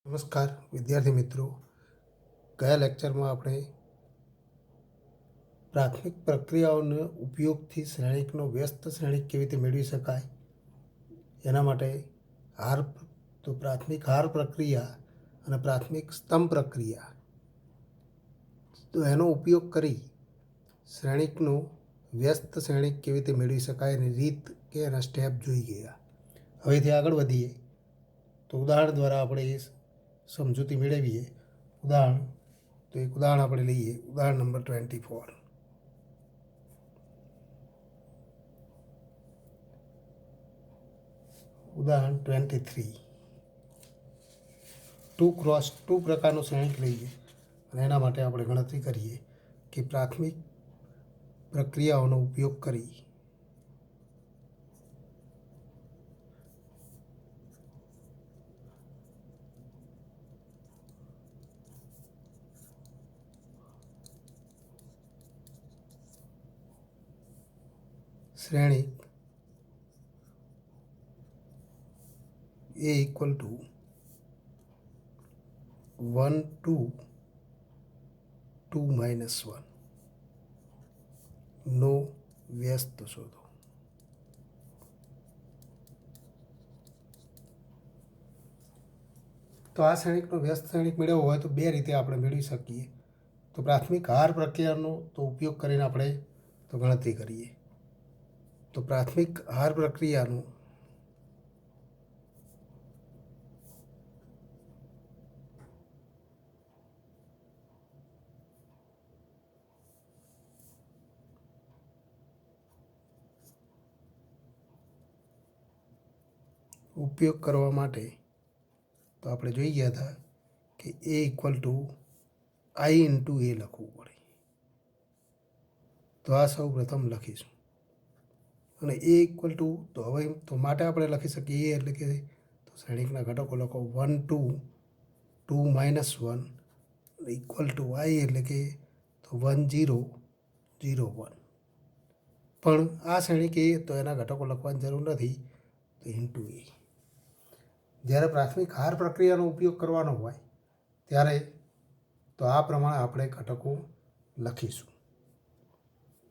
નમસ્કાર વિદ્યાર્થી મિત્રો, ગયા લેક્ચરમાં આપણે પ્રાથમિક પ્રક્રિયાઓના ઉપયોગથી શ્રેણિકનો વ્યસ્ત શ્રેણિક કેવી રીતે મેળવી શકાય એના માટે પ્રાથમિક હાર પ્રક્રિયા અને પ્રાથમિક સ્તંભ પ્રક્રિયા તો એનો ઉપયોગ કરી શ્રેણિકનો વ્યસ્ત શ્રેણિક કેવી રીતે મેળવી શકાય એની રીત કે એના સ્ટેપ જોઈ ગયા. હવેથી આગળ વધીએ તો ઉદાહરણ દ્વારા આપણે એ સમજૂતી મેળવીએ. એક ઉદાહરણ આપણે લઈએ. ઉદાહરણ નંબર 24. ઉદાહરણ 23. 2x2 પ્રકારનું શ્રેણિક લઈએ અને એના માટે આપણે ગણતરી કરીએ કે પ્રાથમિક પ્રક્રિયાઓનો ઉપયોગ કરી શ્રેણિક A equal to 1 2 2 minus 1 નો વ્યસ્ત શોધો. તો આ શ્રેણિકનો વ્યસ્ત શ્રેણિક મેળવવો હોય તો બે રીતે આપણે મેળવી શકીએ. તો પ્રાથમિક હાર પ્રક્રિયાનો તો ઉપયોગ કરીને આપણે તો ગણતરી કરીએ. તો પ્રાથમિક હાર પ્રક્રિયાનો ઉપયોગ કરવા માટે તો આપણે જોઈ ગયા હતા કે A equal to I into A લખવું પડે. તો આ સૌ પ્રથમ લખીશું અને A ઇક્વલ ટુ તો હવે તો માટે આપણે લખી શકીએ A એટલે કે તો શ્રેણિકના ઘટકો લખો 1 2 2 માઇનસ 1 ઇક્વલ ટુ I એટલે કે તો 1 0 0 1. પણ આ શ્રેણિક A તો એના ઘટકો લખવાની જરૂર નથી, તો ઇન્ટુ A. જ્યારે પ્રાથમિક હાર પ્રક્રિયાનો ઉપયોગ કરવાનો હોય ત્યારે તો આ પ્રમાણે આપણે ઘટકો લખીશું,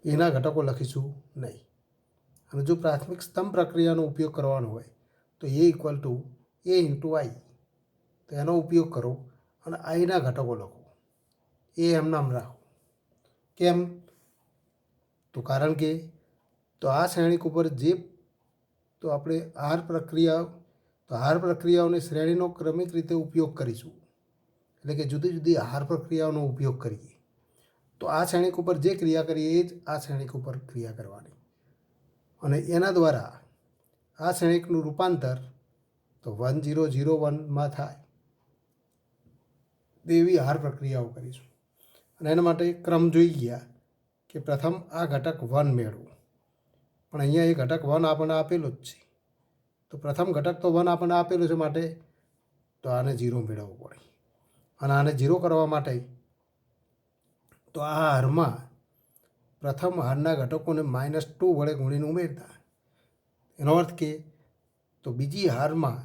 એના ઘટકો લખીશું નહીં. અને જો પ્રાથમિક સ્તંભ પ્રક્રિયાનો ઉપયોગ કરવાનો હોય તો A equal to A into I, તો એનો ઉપયોગ કરો અને આઈના ઘટકો લખો. એ એમનામ રાખો. કેમ? તો કારણ કે તો આ શ્રેણિક ઉપર જે તો આપણે હાર પ્રક્રિયાઓની શ્રેણીનો ક્રમિક રીતે ઉપયોગ કરીશું. એટલે કે જુદી જુદી હાર પ્રક્રિયાઓનો ઉપયોગ કરીએ તો આ શ્રેણિક ઉપર જે ક્રિયા કરીએ એ જ આ શ્રેણિક ઉપર ક્રિયા કરવાની અને એના દ્વારા આ શ્રેણિકનું રૂપાંતર તો 1 0 0 1માં થાય. એવી હાર પ્રક્રિયાઓ કરીશું. અને એના માટે ક્રમ જોઈ ગયા કે પ્રથમ આ ઘટક 1 મેળવો, પણ અહીંયા એ ઘટક 1 આપણને આપેલો જ છે. તો પ્રથમ ઘટક તો 1 આપણને આપેલું છે, માટે તો આને 0 મેળવવો પડે. અને આને 0 કરવા માટે તો આ હારમાં પ્રથમ હારના ઘટકોને -2 વડે ગુણીને ઉમેરતા. એનો અર્થ કે તો બીજી હારમાં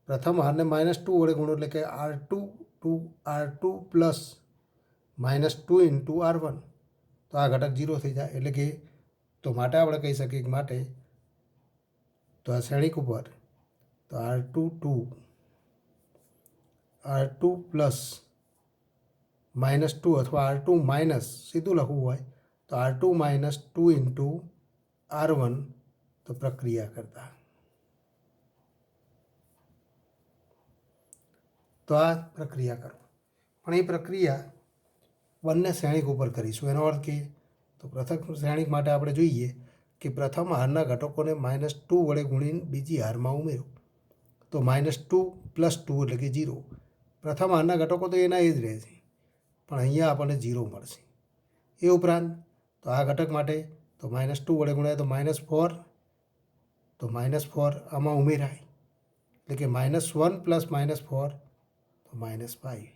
પ્રથમ હારને -2 વડે ગુણો એટલે કે R2 પ્લસ -2 ઇન્ટુ R1, તો આ ઘટક 0 થઈ જાય. એટલે કે તો માટે આપણે કહી શકીએ કે માટે તો આ શ્રેણિક ઉપર તો R2 પ્લસ -2 અથવા R2 માઇનસ સીધું લખવું હોય તો R2 -2 ઇન્ટુ R1 તો પ્રક્રિયા કરતા. તો આ પ્રક્રિયા કરો, પણ એ પ્રક્રિયા બંને શ્રેણિક ઉપર કરીશું. એનો અર્થ કે તો પ્રથમ શ્રેણિક માટે આપણે જોઈએ કે પ્રથમ હારના ઘટકોને -2 વડે ગુણીને બીજી હારમાં ઉમેરો. તો -2 પ્લસ 2 એટલે કે 0. પ્રથમ હારના ઘટકો તો એના એ જ રહેશે, પણ અહીંયા આપણને 0 મળશે. એ ઉપરાંત તો આ ઘટક માટે તો -2 વડે ગુણાય તો -4, તો -4 આમાં ઉમેરાય એટલે કે -1 પ્લસ -4 તો -5.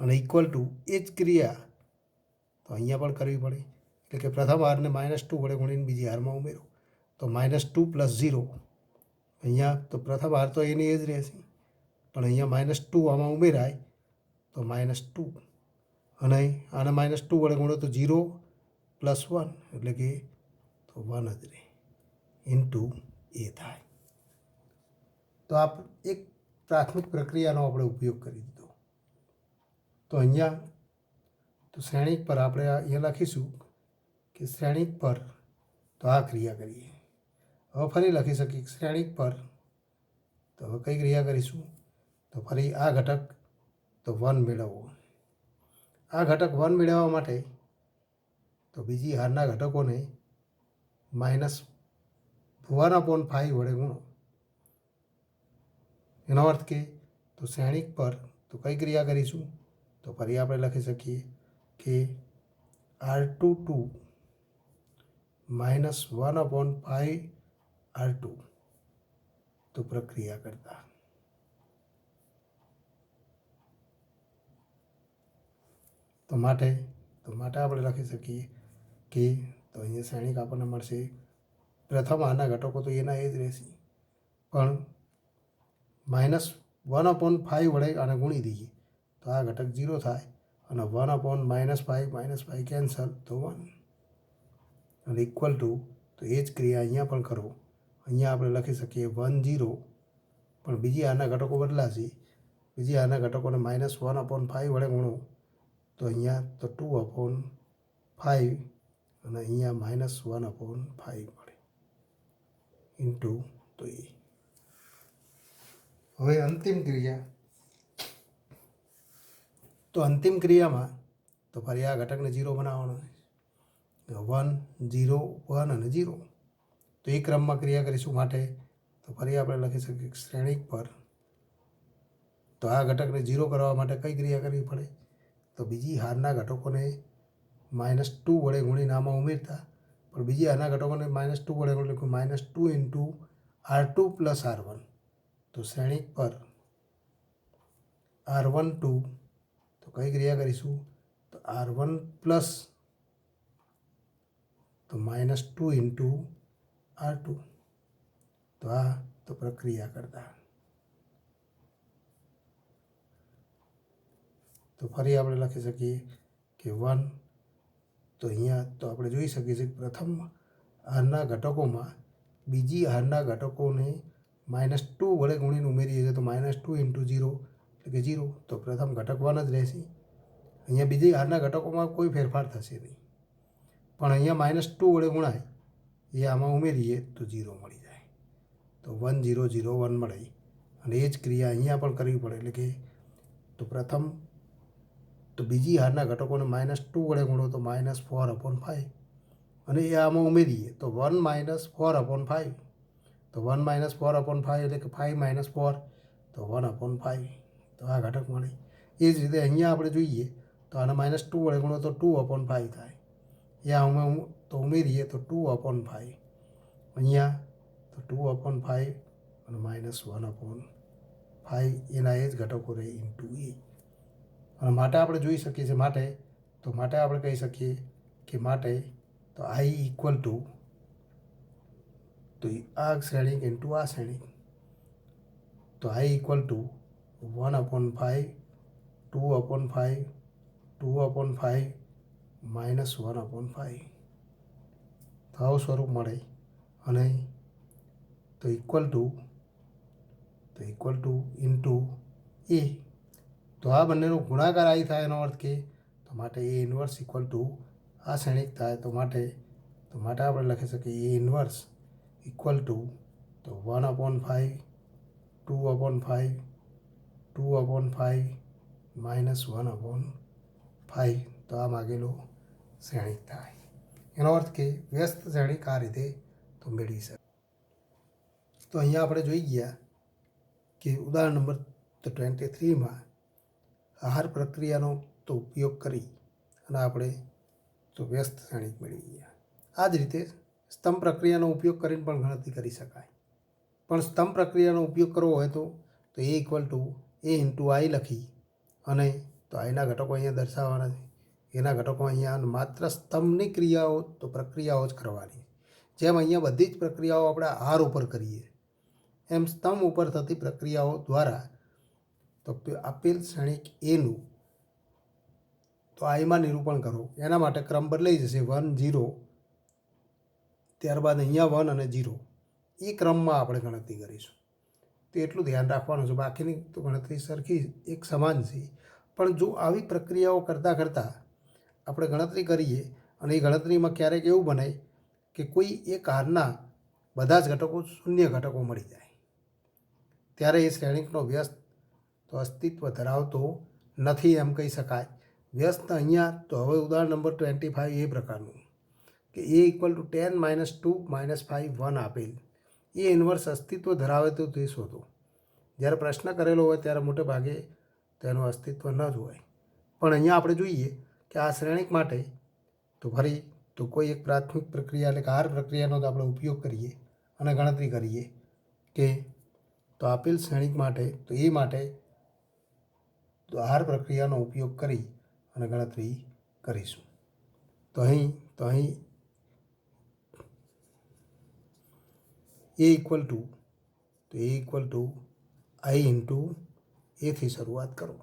અને ઇક્વલ ટુ એ જ ક્રિયા તો અહીંયા પણ કરવી પડે. એટલે કે પ્રથમ હારને -2 વડે ગુણીને બીજી હારમાં ઉમેરો તો -2 પ્લસ 0. અહીંયા તો પ્રથમ હાર તો એની એ જ રહેશે, પણ અહીંયા -2 આમાં ઉમેરાય તો -2 અને આને -2 વડે ગુણો તો 0 + 1 એટલે કે તો 1 જ રહે ઇન્ટુ એ થાય. તો આ એક પ્રાથમિક પ્રક્રિયાનો આપણે ઉપયોગ કરી દીધો. તો અહીંયા તો શ્રેણિક પર આપણે અહીંયા લખીશું કે શ્રેણિક પર તો આ ક્રિયા કરીએ. હવે ફરી લખી શકીએ શ્રેણિક પર તો હવે કઈ ક્રિયા કરીશું તો ફરી આ ઘટક તો 1 મેળવવો. આ ઘટક 1 મેળવવા માટે તો બીજી હારના ઘટકોને -1/5 વડે ગુણો. એનો અર્થ કે તો શ્રેણિક પર તો કઈ ક્રિયા કરીશું તો ફરી આપણે લખી શકીએ કે R22 -1/5 R2 તો પ્રક્રિયા કરતા. તો માટે આપણે લખી શકીએ કે તો અહીંયા શ્રેણિક આપણને મળશે. પ્રથમ આના ઘટકો તો એના એ જ રહેશે પણ -1/5 વડે આને ગુણી દઈએ તો આ ઘટક 0 થાય અને 1/-5 કેન્સલ તો 1 અને ઇક્વલ ટુ તો એ જ ક્રિયા અહીંયા પણ કરો. અહીંયા આપણે લખી શકીએ 1 0 પણ બીજી આના ઘટકો બદલાશે. બીજી આના ઘટકોને -1/5 વડે ગુણો તો અહીંયા તો 2/5 અને અહીંયા -1/5 મળે ઇન્ટુ તો એ. હવે અંતિમ ક્રિયા તો અંતિમ ક્રિયામાં તો ફરી આ ઘટકને 0 બનાવવાનો છે. 1 0 1 અને 0 તો એ ક્રમમાં ક્રિયા કરીશું. માટે તો ફરી આપણે લખી શકીએ શ્રેણિક પર તો આ ઘટકને 0 કરવા માટે કઈ ક્રિયા કરવી પડે તો બીજી હારના ઘટકોને -2 વડે ગુણીને આમાં ઉમેરતા. પણ બીજી હારના ઘટકોને -2 વડે ગુણીને -2 ઇન્ટુ R2 + R1 તો શ્રેણિક પર R12 તો કઈ ક્રિયા કરીશું તો R1 પ્લસ તો -2 ઇન્ટુ R2 તો આ તો પ્રક્રિયા કરતા. તો ફરી આપણે લખી શકીએ કે 1 તો અહીંયા તો આપણે જોઈ શકીએ છીએ પ્રથમ હારના ઘટકોમાં બીજી હારના ઘટકોને -2 વડે ગુણીને ઉમેરીએ છીએ તો -2 ઇન્ટુ 0 એટલે કે 0 તો પ્રથમ ઘટક 1 જ રહેશે. અહીંયા બીજી હારના ઘટકોમાં કોઈ ફેરફાર થશે નહીં પણ અહીંયા -2 વડે ગુણાય એ આમાં ઉમેરીએ તો 0 મળી જાય તો 1 0 0 1 મળે. અને એ જ ક્રિયા અહીંયા પણ કરવી પડે એટલે કે તો પ્રથમ તો બીજી હારના ઘટકોને -2 વડે ગુણો તો -4/5 અને એ આમાં ઉમેરીએ તો 1 -4/5 તો 1 -4/5 એટલે કે 5 - 4 તો 1/5 તો આ ઘટક મળે. એ જ રીતે અહીંયા આપણે જોઈએ તો આને -2 વડે ગુણો તો 2/5 થાય. એ આમાં તો ઉમેરીએ તો 2/5 અહીંયા તો 2/5 અને -1/5 એના એ જ ઘટકો રહે ઇન્ટુ એ. અને માટે આપણે જોઈ શકીએ છીએ માટે આપણે કહી શકીએ કે માટે તો I ઇક્વલ ટુ તો આ શ્રેણિક ઇન્ટુ આ શ્રેણિક તો I ઇક્વલ ટુ 1/5 2/5 2/5 -1/5 તો આવું સ્વરૂપ મળે. અને તો ઇક્વલ ટુ ઇન્ટુ એ તો આ બંનેનો ગુણાકાર I થાય. એનો અર્થ કે તો માટે એ ઇન્વર્સ ઇક્વલ ટુ આ શ્રેણિક થાય. તો માટે આપણે લખી શકીએ એ ઇન્વર્સ ઇક્વલ ટુ તો 1/5 2/5 2/5 -1/5 તો આ માગેલો શ્રેણિક થાય. એનો અર્થ કે વ્યસ્ત શ્રેણિક આ રીતે તો મેળવી શકે. તો અહીંયા આપણે જોઈ ગયા કે ઉદાહરણ નંબર 23માં આહાર પ્રક્રિયાનો તો ઉપયોગ કરી અને આપણે તો વ્યસ્ત શ્રેણિક મેળવી ગયા. આ જ રીતે સ્તંભ પ્રક્રિયાનો ઉપયોગ કરીને પણ ગણતરી કરી શકાય. પણ સ્તંભ પ્રક્રિયાનો ઉપયોગ કરવો હોય તો A equal to A into I લખી અને તો આઈના ઘટકો અહીંયા દર્શાવવાના છે. એના ઘટકો અહીંયા માત્ર સ્તંભની ક્રિયાઓ તો પ્રક્રિયાઓ જ કરવાની. જેમ અહીંયા બધી જ પ્રક્રિયાઓ આપણે આહાર ઉપર કરીએ એમ સ્તંભ ઉપર થતી પ્રક્રિયાઓ દ્વારા તો આપેલ શ્રેણિક એનું તો આઈમાં નિરૂપણ કરો. એના માટે ક્રમ બદલાઈ જશે 1 0, ત્યારબાદ અહીંયા 1 અને 0 એ ક્રમમાં આપણે ગણતરી કરીશું. તો એટલું ધ્યાન રાખવાનું છે. બાકીની તો ગણતરી સરખી એક સમાન છે. પણ જો આવી પ્રક્રિયાઓ કરતાં કરતાં આપણે ગણતરી કરીએ અને એ ગણતરીમાં ક્યારેક એવું બને કે કોઈ એક હારના બધા જ ઘટકો શૂન્ય ઘટકો મળી જાય, ત્યારે એ શ્રેણિકનો વ્યસ્ત તો અસ્તિત્વ ધરાવતો નથી એમ કહી શકાય. વ્યસ્ત અહીંયા તો હવે ઉદાહરણ નંબર 25 એ પ્રકારનું કે a = 10 - 2 - 5 1 આપેલ એ ઇન્વર્સ અસ્તિત્વ ધરાવે તો તે શોધો. જ્યારે પ્રશ્ન કરેલો હોય ત્યારે મોટે ભાગે તેનું અસ્તિત્વ ન જ હોય. પણ અહીંયા આપણે જોઈએ કે આ શ્રેણિક માટે તો ફરી તો કોઈ એક પ્રાથમિક પ્રક્રિયા એટલે કે આર પ્રક્રિયાનો તો આપણે ઉપયોગ કરીએ અને ગણતરી કરીએ કે તો આપેલ શ્રેણિક માટે તો એ માટે તો આર પ્રક્રિયાનો ઉપયોગ કરી અને ગણતરી કરીશું. તો અહીં a = એથી શરૂઆત કરો.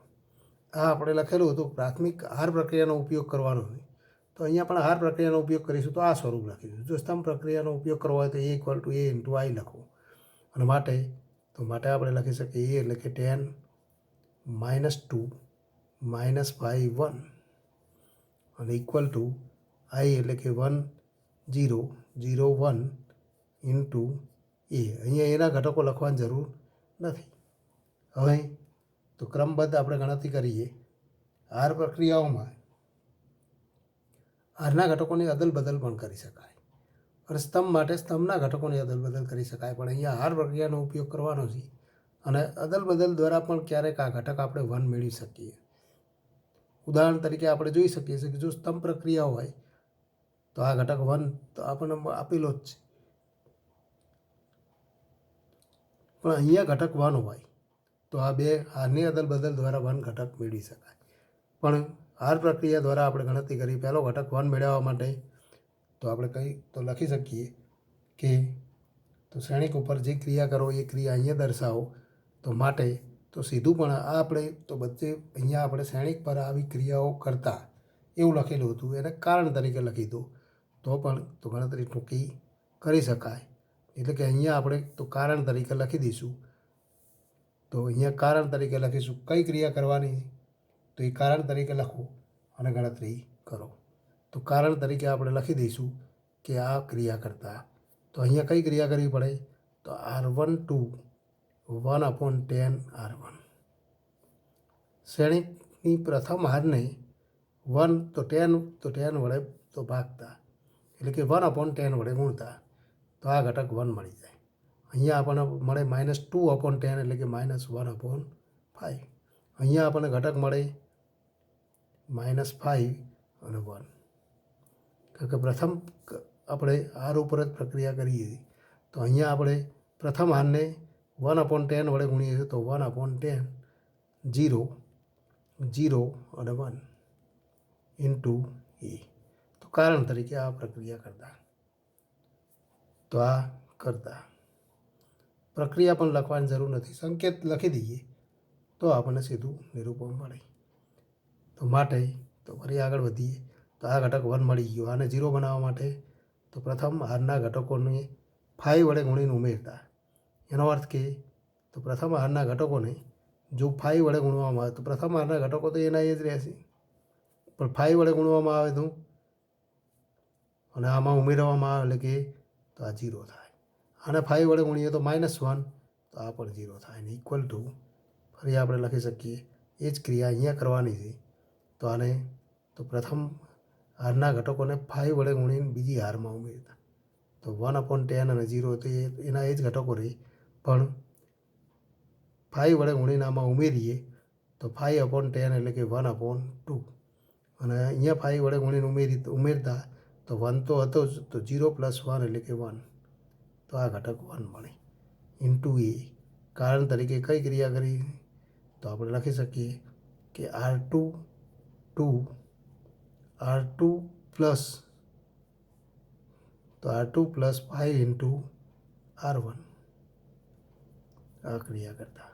આ આપણે લખેલું હતું પ્રાથમિક આર પ્રક્રિયાનો ઉપયોગ કરવાનો હોય, તો અહીંયા પણ આર પ્રક્રિયાનો ઉપયોગ કરીશું તો આ સ્વરૂપ લખીશું. જો સ્તંભ પ્રક્રિયાનો ઉપયોગ કરવો હોય તો a = a × I લખો. અને માટે આપણે લખી શકીએ a એટલે કે 10 - 2 - 5 1 અને I એટલે કે 1 0 0 1 × a. અહીંયા એના ઘટકો લખવાની જરૂર નથી. હવે તો ક્રમબદ્ધ આપણે ગણતરી કરીએ. આર પ્રક્રિયાઓમાં આરના ઘટકોની અદલ બદલ પણ કરી શકાય અને સ્તંભ માટે સ્તંભના ઘટકોની અદલ બદલ કરી શકાય. પણ અહીંયા આર પ્રક્રિયાનો ઉપયોગ કરવાનો છે અને અદલ બદલ દ્વારા પણ ક્યારેક આ ઘટક આપણે 1 મેળવી શકીએ. ઉદાહરણ તરીકે આપણે જોઈ શકીએ છીએ કે જો સ્તંભ પ્રક્રિયા હોય તો આ ઘટક 1 તો આપણને આપેલો જ છે, પણ અહીંયા ઘટક 1 હોય તો આ બે આરની અદલ બદલ દ્વારા 1 ઘટક મેળવી શકાય. પણ આર પ્રક્રિયા દ્વારા આપણે ગણતરી કરી પહેલો ઘટક 1 મેળવવા માટે તો આપણે લખી શકીએ કે તો શ્રેણિક ઉપર જે ક્રિયા કરો એ ક્રિયા અહીંયા દર્શાવો. તો માટે તો સીધું પણ આ આપણે તો બધે અહીંયા આપણે શ્રેણિક પર આવી ક્રિયાઓ કરતા એવું લખેલું હતું, એને કારણ તરીકે લખી દો તો પણ તો ગણતરી ટૂંકી કરી શકાય. એટલે કે અહીંયા આપણે તો કારણ તરીકે લખી દઈશું. તો અહીંયા કારણ તરીકે લખીશું કઈ ક્રિયા કરવાની તો એ કારણ તરીકે લખો અને ગણતરી કરો. તો કારણ તરીકે આપણે લખી દઈશું કે આ ક્રિયા કરતા તો અહીંયા કઈ ક્રિયા કરવી પડે તો R12 1/10 R1. શ્રેણિકની પ્રથમ હારને 1 તો 10 વડે તો ભાગતા એટલે કે 1/10 વડે ગુણતા તો આ ઘટક 1 મળી જાય. અહીંયા આપણને મળે -2/10 એટલે કે -1/5. અહીંયા આપણને ઘટક મળે -5 અને 1. કારણ કે પ્રથમ આપણે આર ઉપર જ પ્રક્રિયા કરીએ તો અહીંયા આપણે પ્રથમ હારને 1/10 વડે ગુણીએ તો 1/10 0 0 અને 1 × a. તો કારણ તરીકે આ પ્રક્રિયા કરતા તો આ કરતા પ્રક્રિયા પણ લખવાની જરૂર નથી, સંકેત લખી દઈએ તો આપણને સીધું નિરૂપણ મળે. તો માટે તો ફરી આગળ વધીએ તો આ ઘટક 1 મળી ગયો. આને 0 બનાવવા માટે તો પ્રથમ હારના ઘટકોને 5 વડે ગુણીને ઉમેરતા. એનો અર્થ કે તો પ્રથમ હારના ઘટકોને જો 5 વડે ગુણવામાં આવે તો પ્રથમ હારના ઘટકો તો એના એ જ રહેશે, પણ 5 વડે ગુણવામાં આવે તો અને આમાં ઉમેરવામાં આવે એટલે કે તો આ 0 થાય. આને 5 વડે ગુણીએ તો -1 તો આ પણ 0 થાય ને = ફરી આપણે લખી શકીએ એ જ ક્રિયા અહીંયા કરવાની છે. તો આને તો પ્રથમ હારના ઘટકોને 5 વડે ગુણીને બીજી હારમાં ઉમેરતા તો 1/10 અને 0 તો એના એ જ ઘટકો રહે, પણ 5 વડે ગુણીને આમાં ઉમેરીએ તો 5/10 એટલે કે 1/2 અને અહીંયા 5 વડે ગુણીને ઉમેરતા તો 1 તો હતો જ તો 0 + 1 એટલે કે 1 તો આ ઘટક 1 મળે × a. કારણ તરીકે કઈ ક્રિયા કરી તો આપણે લખી શકીએ કે R2 પ્લસ તો R2 + 5 × R1 આ ક્રિયા કરતા.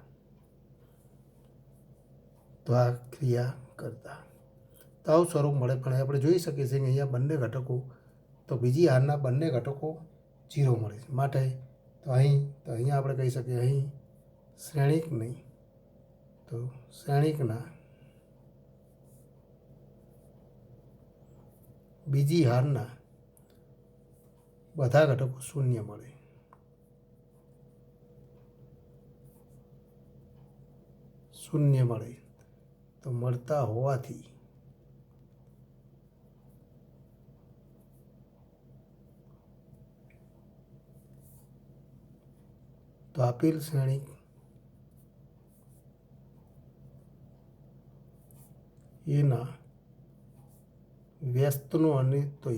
તો આ ક્રિયા કરતા તો આવું સ્વરૂપ મળે. પણ આપણે જોઈ શકીએ છીએ કે અહીંયા બંને ઘટકો તો બીજી હારના બંને ઘટકો 0 મળે છે. માટે તો અહીંયા આપણે કહી શકીએ અહીં શ્રેણિક નહીં તો શ્રેણિકના બીજી હારના બધા ઘટકો 0 મળે. તો મળતા હોવાથી તો આપેલ શ્રેણિક એના વ્યસ્તનો અને તો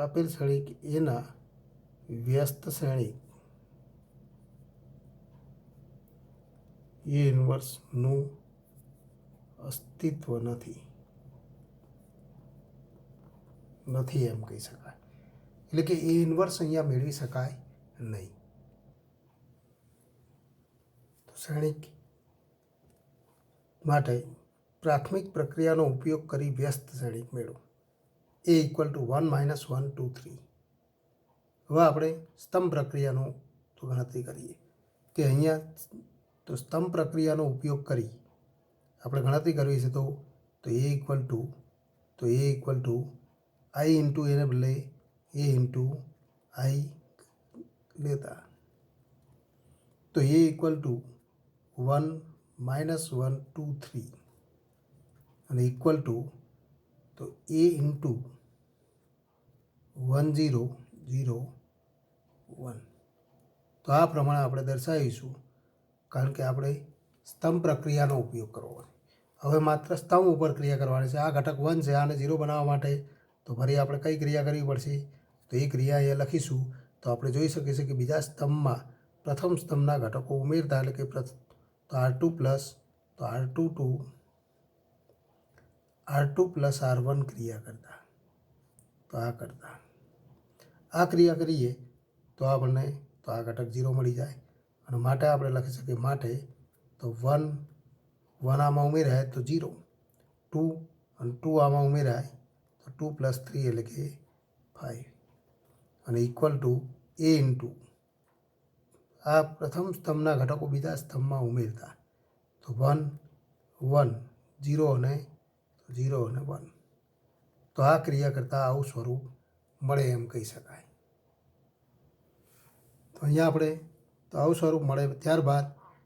આપેલ શ્રેણિક એના વ્યસ્ત શ્રેણિક એ ઇન્વર્સનું અસ્તિત્વ નથી એમ કહી શકાય. એટલે કે એ ઇન્વર્સ અહીંયા મેળવી શકાય નહીં. તો શ્રેણિક માટે પ્રાથમિક પ્રક્રિયાનો ઉપયોગ કરી વ્યસ્ત શ્રેણિક મેળવો. A = 1 - 1 2 3. હવે આપણે સ્તંભ પ્રક્રિયાનો ગણતરી કરીએ કે અહીંયા તો સ્તંભ પ્રક્રિયાનો ઉપયોગ કરી આપણે ગણતરી કરવી છે. તો A = I × એને બદલે A × I લેતા તો A = 1 - 1 2 3 અને ઇક્વલ ટુ તો A × 1 0 0 1. તો આ પ્રમાણે આપણે દર્શાવીશું, કારણ કે આપણે સ્તંભ પ્રક્રિયાનો ઉપયોગ કરવો છે. હવે માત્ર સ્તંભ ઉપર ક્રિયા કરવાની છે. આ ઘટક 1 છે, આને 0 બનાવવા માટે તો ફરી આપણે કઈ ક્રિયા કરવી પડશે? તો એ ક્રિયા અહીંયા લખીશું. તો આપણે જોઈ શકીએ છીએ કે બીજા સ્તંભમાં પ્રથમ સ્તંભના ઘટકો ઉમેરતા એટલે કે તો R2 + R1 ક્રિયા કરતા તો આ ક્રિયા કરીએ તો આપણને તો આ ઘટક 0 મળી જાય. અને માટે આપણે લખી શકીએ માટે તો 1 આમાં ઉમેરાય તો 0, 2 અને 2 આમાં ઉમેરાય તો 2 + 3 એટલે કે 5 અને ઇક્વલ ટુ A × આ પ્રથમ સ્તંભના ઘટકો બીજા સ્તંભમાં ઉમેરતા તો 1 1 0 અને 1. તો આ ક્રિયા કરતાં આવું સ્વરૂપ મળે એમ કહી શકાય. તો અહીંયા આપણે તો આવું સ્વરૂપ મળે. ત્યારબાદ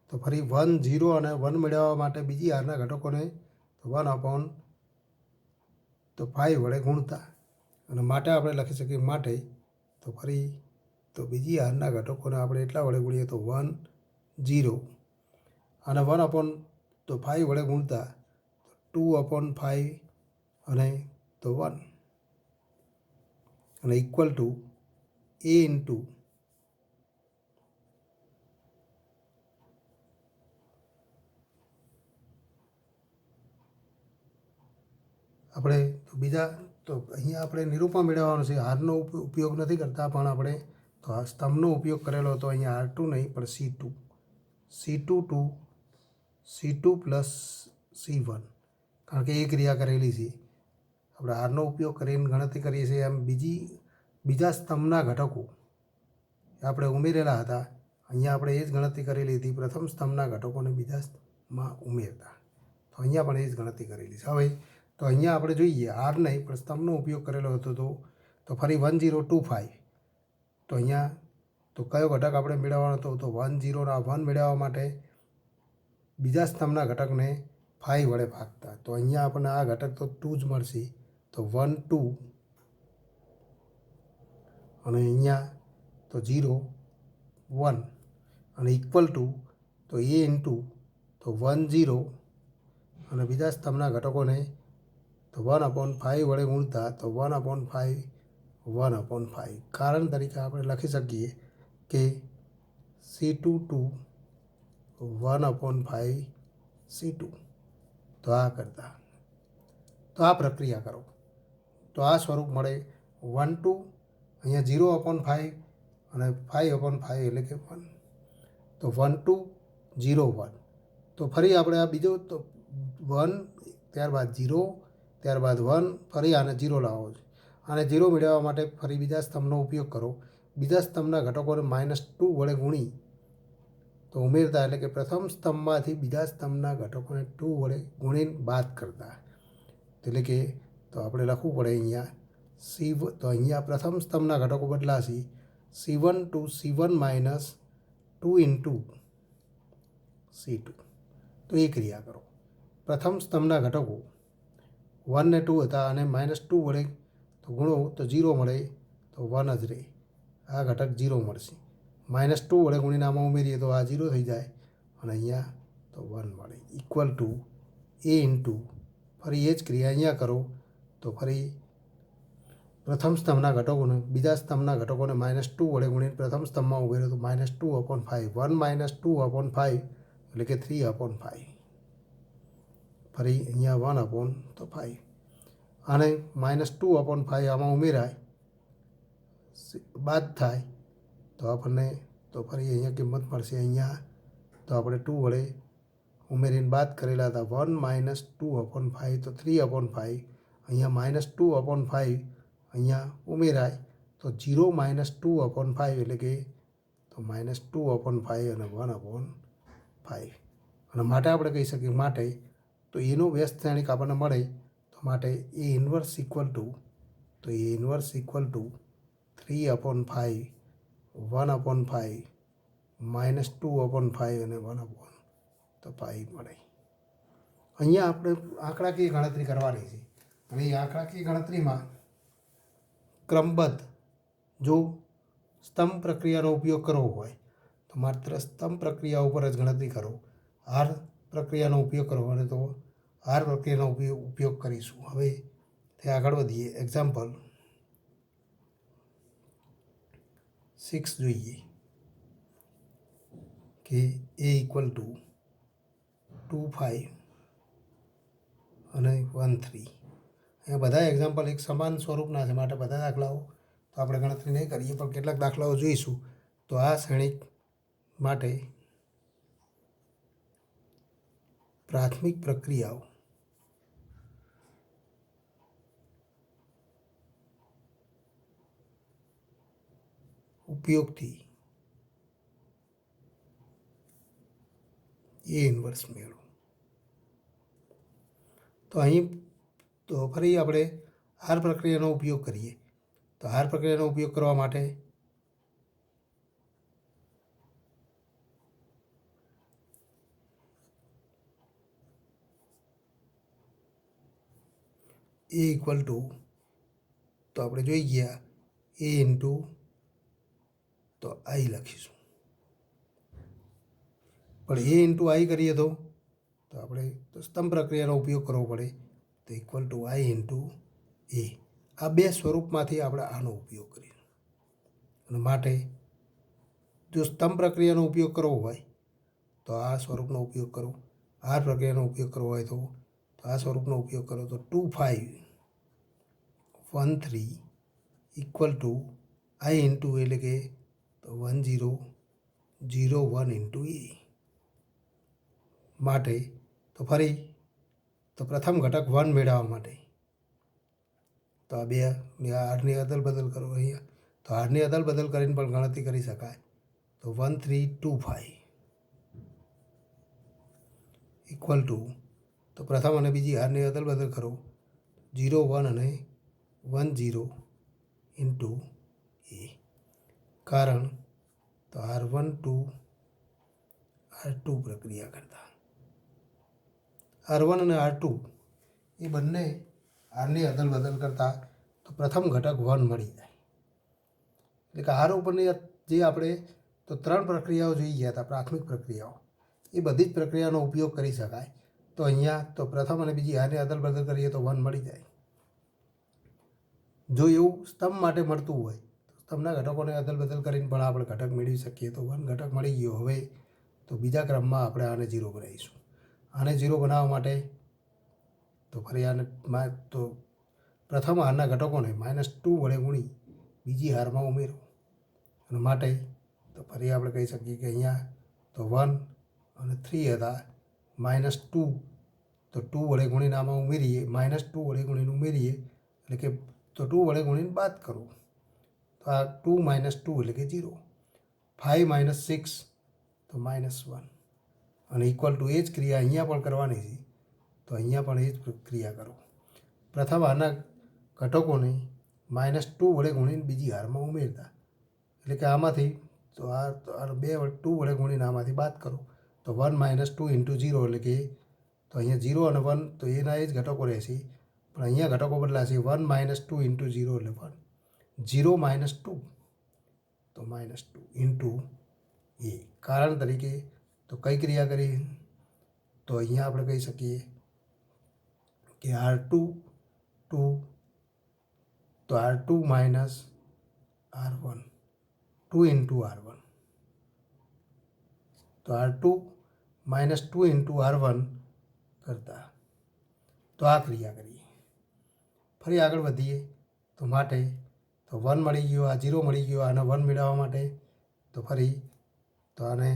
તો ફરી 1 0 અને 1 મેળવવા માટે બીજી હારના ઘટકોને તો 1/5 વડે ગુણતા અને માટે આપણે લખી શકીએ માટે તો ફરી તો બીજી હારના ઘટકોને આપણે એટલા વડે ગુણીએ તો 1 0 અને 1/5 વડે ગુણતા 2/5 અને તો 1 અને ઇક્વલ ટુ A × આપણે તો બીજા તો અહીંયા આપણે નિરૂપણ મેળવવાનું છે. હારનો ઉપયોગ નથી કરતા, પણ આપણે તો આ સ્તંભનો ઉપયોગ કરેલો હતો. અહીંયા R2 નહીં પણ C2 + C1, કારણ કે એ ક્રિયા કરેલી છે. આપણે હારનો ઉપયોગ કરીને ગણતરી કરીએ છીએ એમ બીજા સ્તંભના ઘટકો આપણે ઉમેરેલા હતા. અહીંયા આપણે એ જ ગણતરી કરેલી હતી. પ્રથમ સ્તંભના ઘટકોને બીજા સ્તંભમાં ઉમેરતા તો અહીંયા પણ એ જ ગણતરી કરેલી છે. હવે તો અહીંયા આપણે જોઈએ હાર નહીં પણ સ્તંભનો ઉપયોગ કરેલો હતો. તો ફરી 1 0 2 5 તો અહીંયા તો કયો ઘટક આપણે મેળવવાનો હતો? તો 1 0 ના 1 મેળવવા માટે બીજા સ્તંભના ઘટકને 5 વડે ભાગતા તો અહીંયા આપણને આ ઘટક તો 2 જ મળશે. તો 1 2 અને અહીંયા તો 0 1 અને ઇક્વલ ટુ તો A × તો 1 0 અને બીજા સ્તંભના ઘટકોને તો 1/5 વડે ગુણતા તો 1/5 કારણ તરીકે આપણે લખી શકીએ કે C2 1/5 C2. તો આ કરતા તો આ પ્રક્રિયા કરો તો આ સ્વરૂપ મળે 1 2 અહીંયા 0/5 અને 5/5 એટલે કે 1 તો 1 2 0 1. તો ફરી આપણે આ બીજો તો 1 ત્યારબાદ 0 ત્યારબાદ 1 ફરી આને 0 લાવો છે. આને 0 મેળવવા માટે ફરી બીજા સ્તંભનો ઉપયોગ કરો. બીજા સ્તંભના ઘટકોને -2 વડે ગુણી તો ઉમેરતા એટલે કે પ્રથમ સ્તંભમાંથી બીજા સ્તંભના ઘટકોને 2 વડે ગુણીને બાદ કરતા. એટલે કે તો આપણે લખવું પડે અહીંયા તો અહીંયા પ્રથમ સ્તંભના ઘટકો બદલાશે C1 to C1 minus 2 into C2. તો એ ક્રિયા કરો. પ્રથમ સ્તંભના ઘટકો 1 ને 2 હતા અને -2 વડે તો ગુણો તો 0 મળે તો 1 જ રહે. આ ઘટક 0 મળશે. -2 વડે ગુણીને આમાં ઉમેરીએ તો આ 0 થઈ જાય અને અહીંયા તો 1 મળે ઇક્વલ ટુ A ઇન્ટુ ફરી એ જ ક્રિયા અહીંયા કરો તો ફરી પ્રથમ સ્તંભના ઘટકોને બીજા સ્તંભના ઘટકોને -2 વડે ગુણીને પ્રથમ સ્તંભમાં ઉમેર્યો તો -2/5 1 - 2/5 એટલે કે 3/5 ફરી અહીંયા 1/5 અને -2/5 આમાં ઉમેરાય બાદ થાય તો આપણને તો ફરી અહીંયા કિંમત મળશે. અહીંયા તો આપણે 2 વડે ઉમેરીને બાદ કરેલા હતા 1 - 2/5 તો 3/5 અહીંયા -2/5 અહીંયા ઉમેરાય તો 0 - 2/5 એટલે કે તો -2/5 અને 1/5 અને માટે આપણે કહી શકીએ માટે તો એનો વ્યસ્ત શ્રેણિક આપણને મળે તો માટે એ ઇન્વર્સ ઇક્વલ ટુ તો એ ઇન્વર્સ ઇક્વલ ટુ 3/5 1/5 -2/5 અને 1/5 મળે. અહીંયા આપણે આંકડાકીય ગણતરી કરવાની છે અને એ આંકડાકીય ગણતરીમાં ક્રમબદ્ધ જો સ્તંભ પ્રક્રિયાનો ઉપયોગ કરવો હોય તો માત્ર સ્તંભ પ્રક્રિયા ઉપર જ ગણતરી કરો. આર પ્રક્રિયાનો ઉપયોગ કરો અને તો આર પ્રક્રિયાનો ઉપયોગ કરીશું. હવે તે આગળ વધીએ. એક્ઝામ્પલ 6 જોઈએ કે A ઇક્વલ ટુ 2 5 અને 1 3. અહીંયા બધા એક્ઝામ્પલ એક સમાન સ્વરૂપના છે માટે બધા દાખલાઓ તો આપણે ગણતરી નહીં કરીએ પણ કેટલાક દાખલાઓ જોઈશું. તો આ શ્રેણિક માટે પ્રાથમિક પ્રક્રિયાઓ ઉપયોગથી A ઇન્વર્સ મેળવો. તો અહીં તો ફરી આપણે આર પ્રક્રિયાનો ઉપયોગ કરીએ. તો આર પ્રક્રિયાનો ઉપયોગ કરવા માટે A ઇક્વલ ટુ તો આપણે જોઈ ગયા A ઇન્ટુ તો આઈ લખીશું પણ A ઇન્ટુ આઈ કરીએ તો આપણે તો સ્તંભ પ્રક્રિયાનો ઉપયોગ કરવો પડે તો equal to I into A. આ બે સ્વરૂપમાંથી આપણે આનો ઉપયોગ કરીશું અને માટે જો સ્તંભ પ્રક્રિયાનો ઉપયોગ કરવો હોય તો આ સ્વરૂપનો ઉપયોગ કરો. આર પ્રક્રિયાનો ઉપયોગ કરવો હોય તો આ સ્વરૂપનો ઉપયોગ કરો તો 2 5 1 3 ઇક્વલ ટુ આઈ ઇન્ટુ એટલે કે તો 1 0 0 1 ઇન્ટુ A. માટે તો ફરી તો પ્રથમ ઘટક 1 મેળવવા માટે તો આ બે આરની અદલ બદલ કરો. અહીંયા તો આરની અદલ બદલ કરીને પણ ગણતરી કરી શકાય. તો 1 3 2 5 ઇક્વલ ટુ તો પ્રથમ અને બીજી આરની અદલ બદલ કરો 0 1 અને 1 0 ઇન્ટુ A. કારણ તો R1 2 R2 પ્રક્રિયા કરતા R1 અને R2 એ બંને આરની અદલ બદલ કરતાં તો પ્રથમ ઘટક 1 મળી જાય. એટલે કે આર ઉપરની જે આપણે તો 3 પ્રક્રિયાઓ જોઈ ગયા હતા પ્રાથમિક પ્રક્રિયાઓ એ બધી જ પ્રક્રિયાનો ઉપયોગ કરી શકાય. તો અહીંયા તો પ્રથમ અને બીજી આને અદલ બદલ કરીએ તો 1 મળી જાય. જો એવું સ્તંભ માટે મળતું હોય તો સ્તંભના ઘટકોને અદલ બદલ કરીને પણ આપણે ઘટક મેળવી શકીએ. તો 1 ઘટક મળી ગયો. હવે તો બીજા ક્રમમાં આપણે આને 0 બનાવીશું. આને 0 બનાવવા માટે તો ફરી આને તો પ્રથમ હારના ઘટકોને -2 વડે ગુણી બીજી હારમાં ઉમેરો અને માટે તો ફરી આપણે કહી શકીએ કે અહીંયા તો 1 અને 3 હતા -2 તો 2 વડે ગુણીને આમાં ઉમેરીએ, -2 વડે ગુણીને ઉમેરીએ એટલે કે તો 2 વડે ગુણીને બાદ કરો તો આ 2 - 2 એટલે કે 0. 5 - 6 તો -1 અને ઇક્વલ ટુ એ જ ક્રિયા અહીંયા પણ કરવાની છે. તો અહીંયા પણ એ જ ક્રિયા કરો. પ્રથમ હારના ઘટકોને -2 વડે ગુણીને બીજી હારમાં ઉમેરતા એટલે કે આમાંથી તો આ 2 વડે ગુણીને આમાંથી બાદ કરો તો 1 - 2 × 0 એટલે કે તો અહીંયા 0 અને 1 તો એના એ જ ઘટકો રહેશે, પણ અહીંયા ઘટકો બદલાશે. 1 - 2 × 0 એટલે 1. 0 - 2 તો -2 × એ. કારણ તરીકે તો કઈ ક્રિયા કરી તો અહીંયા આપણે કહી શકીએ કે R2 તો R2 - R1 2 × R1 તો R2 - 2 × R1 કરતા તો આ ક્રિયા કરીએ. ફરી આગળ વધીએ તો માટે તો 1 મળી ગયો, આ 0 મળી ગયો, આને 1 મેળવવા માટે તો ફરી તો આને